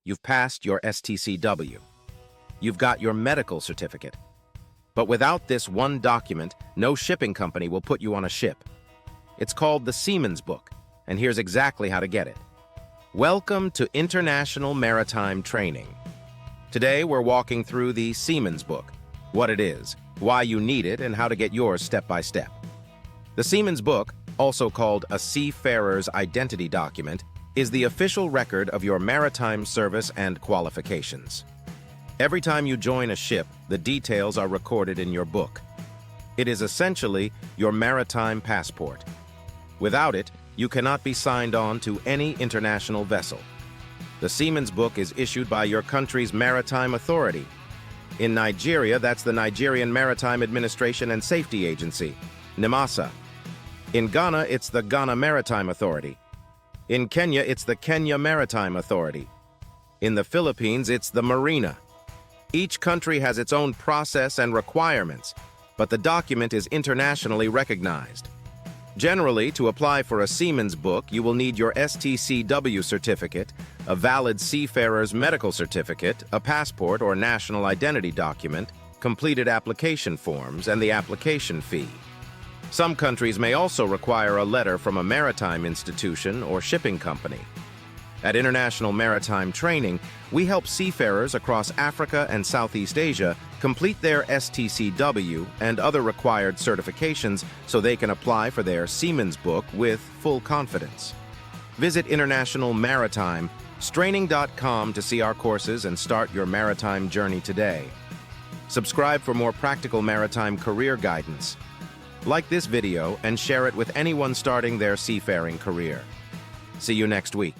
You've passed your STCW. You've got your medical certificate. But without this one document, no shipping company will put you on a ship. It's called the Seaman's Book, and here's exactly how to get it. Welcome to International Maritime Training. Today, we're walking through the Seaman's Book, what it is, why you need it, and how to get yours step by step. The Seaman's Book, also called a Seafarer's Identity Document, is the official record of your maritime service and qualifications. Every time you join a ship, the details are recorded in your book. It is essentially your maritime passport. Without it, you cannot be signed on to any international vessel. The Seaman's Book is issued by your country's maritime authority. In Nigeria, that's the Nigerian Maritime Administration and Safety Agency, NIMASA. In Ghana, it's the Ghana Maritime Authority. In Kenya, it's the Kenya Maritime Authority. In the Philippines, it's the Marina. Each country has its own process and requirements, but the document is internationally recognized. Generally, to apply for a Seaman's Book, you will need your STCW certificate, a valid seafarer's medical certificate, a passport or national identity document, completed application forms, and the application fee. Some countries may also require a letter from a maritime institution or shipping company. At International Maritime Training, we help seafarers across Africa and Southeast Asia complete their STCW and other required certifications so they can apply for their Seaman's Book with full confidence. Visit International Maritime, straining.com to see our courses and start your maritime journey today. Subscribe for more practical maritime career guidance. Like this video and share it with anyone starting their seafaring career. See you next week.